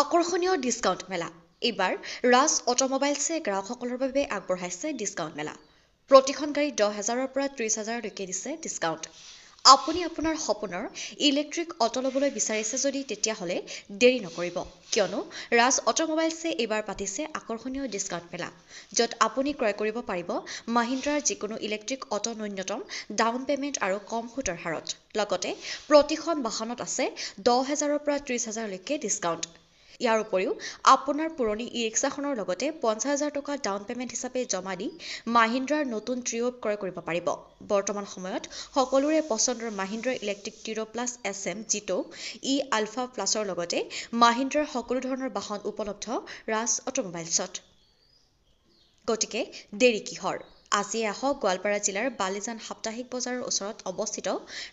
আকৰ্ষণীয় ডিস্কাউণ্ট মেলা। এইবাৰ ৰাজ অটোমোবাইলছে গ্ৰাহকসকলৰ বাবে আগবঢ়াইছে ডিস্কাউণ্ট মেলা। প্ৰতিখন গাড়ী 10,000ৰ পৰা 30,000লৈকে দিছে ডিস্কাউণ্ট। আপুনি আপোনাৰ সপোনৰ ইলেক্ট্ৰিক অটো ল'বলৈ বিচাৰিছে যদি তেতিয়াহ'লে দেৰি নকৰিব, কিয়নো ৰাজ অটোমোবাইলছে এইবাৰ পাতিছে আকৰ্ষণীয় ডিস্কাউণ্ট মেলা, য'ত আপুনি ক্ৰয় কৰিব পাৰিব মাহিন্দ্ৰাৰ যিকোনো ইলেক্ট্ৰিক অটো ন্যূনতম ডাউন পে'মেণ্ট আৰু কম সুতৰ হাৰত। লগতে প্ৰতিখন বাহনত আছে 10,000ৰ পৰা 30,000লৈকে ডিস্কাউণ্ট। ইয়াৰ উপৰিও আপোনাৰ পুৰণি ই-ৰিক্সাখনৰ লগতে 50,000 টকা ডাউন পে'মেণ্ট হিচাপে জমা দি মাহিন্দ্ৰাৰ নতুন ট্ৰিঅ' ক্ৰয় কৰিব পাৰিব। বৰ্তমান সময়ত সকলোৰে পচন্দৰ মাহিন্দ্ৰাৰ ইলেক্ট্ৰিক টিৰ' প্লাছ SM, জিটো, আলফা প্লাছৰ লগতে মাহিন্দ্ৰাৰ সকলো ধৰণৰ বাহন উপলব্ধ ৰাজ অটোমোবাইলছত। গতিকে দেৰি কিহৰ? আজিয়ে আহক গোৱালপাৰা জিলাৰ বালিজান সাপ্তাহিক বজাৰৰ ওচৰত অৱস্থিত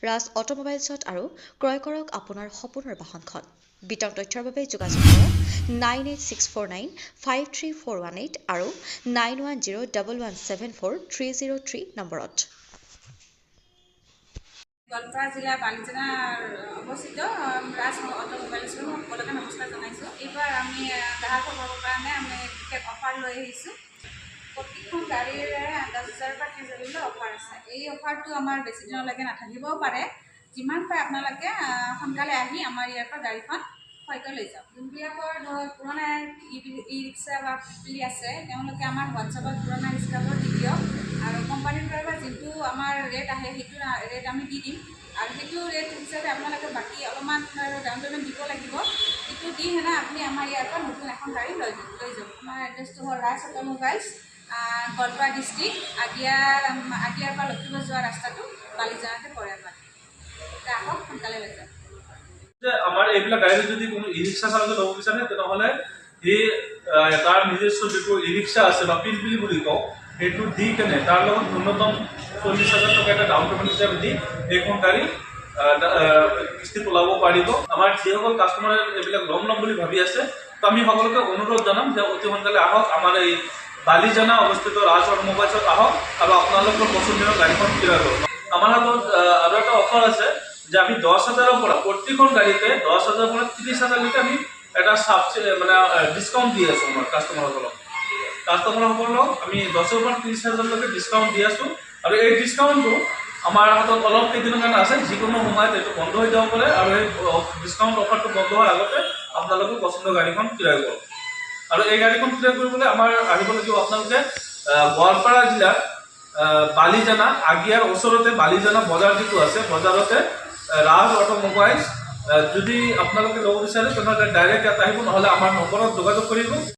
ৰাজ অটোমোবাইলছত আৰু ক্ৰয় কৰক আপোনাৰ সপোনৰ বাহনখন। বিতং তথ্যৰ বাবে যোগাযোগ কৰক 9864953418 আৰু 9101174303 নম্বৰত। গোৱালপাৰা জিলা বালিজানাৰ অৱস্থিত ৰাজ অটোমোবাইলছত সকলোকে নমস্কাৰ জনাইছোঁ। এইবাৰ আমি গ্ৰাহকসকলৰ কাৰণে আমি বিশেষ অফাৰ লৈ আহিছোঁ। প্ৰতিখন গাড়ীৰে 10,000 পৰা 30,000লৈ অফাৰ আছে। এই অফাৰটো আমাৰ বেছি দিনলৈকে নাথাকিবও পাৰে। যিমান পাৰে আপোনালোকে সোনকালে আহি আমাৰ ইয়াৰ পৰা গাড়ীখন ক্ৰয়কৈ লৈ যাওক। যোনবিলাকৰ ধৰক পুৰণা ই-ৰিক্সা বা পিপলি আছে, তেওঁলোকে আমাৰ হোৱাটছআপত পুৰণা ৰিক্সাবোৰ দি দিয়ক আৰু কোম্পানীৰ পৰা যিটো আমাৰ ৰেট আহে সেইটো ৰেট আমি দি দিম আৰু সেইটো ৰেট হিচাপে আপোনালোকে বাকী অলপমান ডাউন পে'মেণ্ট দিব লাগিব। সেইটো দি আপুনি আমাৰ ইয়াৰ পৰা নতুন এখন গাড়ী লৈ যাওক। আমাৰ এড্ৰেছটো হ'ল ৰাজ অটোমোবাইলছ, গোৱালপাৰা ডিষ্ট্ৰিক্ট, আগিয়াৰ পৰা লখিমপুৰ যোৱা ৰাস্তাটো বালিজানাতে পৰে। এতিয়া আহক সোনকালে লৈ যাওক। আমাৰ এইবিলাক গাড়ী যদি কোনো ই-ৰিক্সা চালকে ল'ব বিচাৰে তেনেহ'লে তাৰ নিজস্ব যিটো ই-ৰিক্সা আছে বা পিলপিলি বুলি কওঁ, সেইটো দি কেনে তাৰ লগত ন্যূনতম 40,000 টকা এটা ডাউন পে'মেণ্ট হিচাপে দি এইখন গাড়ী কিস্তিত ওলাব পাৰিব। আমাৰ যিসকল কাষ্টমাৰে এইবিলাক ল'ম বুলি ভাবি আছে, তো আমি সকলোকে অনুৰোধ জনাম যে অতি সোনকালে আহক, আমাৰ এই বালিজানা অৱস্থিত ৰাজ অটোমোবাইলছত আহক আৰু আপোনালোকৰ পচন্দৰ গাড়ীখন ক্ৰয় কৰক। আমাৰ হাতত আৰু এটা অফাৰ আছে যে আমি 10,000ৰ পৰা প্ৰতিখন গাড়ীতে 10,000ৰ পৰা 30,000লৈকে আমি এটা ডিছকাউণ্ট দি আছোঁ আমাৰ কাষ্টমাৰসকলক আমি 10,000ৰ পৰা 30,000লৈকে ডিছকাউণ্ট দি আছোঁ। আৰু এই ডিছকাউণ্টটো আমাৰ হাতত অলপ কেইদিনৰ কাৰণে আছে, যিকোনো সময়ত এইটো বন্ধ হৈ যাব পাৰে আৰু এই ডিছকাউণ্ট অফাৰটো বন্ধ হোৱাৰ আগতে আপোনালোকে পচন্দৰ গাড়ীখন ক্ৰয় কৰক। আৰু এই গাড়ীখন ক্ৰয় কৰিবলৈ আমাৰ আহিব লাগিব আপোনালোকে গোৱালপাৰা জিলাৰ বালিজানা আগিয়াৰ ওচৰতে বালিজানা বজাৰ যিটো আছে, বজাৰতে ৰাজ অটোমোবাইলছ। যদি আপোনালোকে ল'ব বিচাৰে তেনেহ'লে ডাইৰেক্ট ইয়াত আহিব, নহ'লে আমাৰ নম্বৰত যোগাযোগ কৰিব।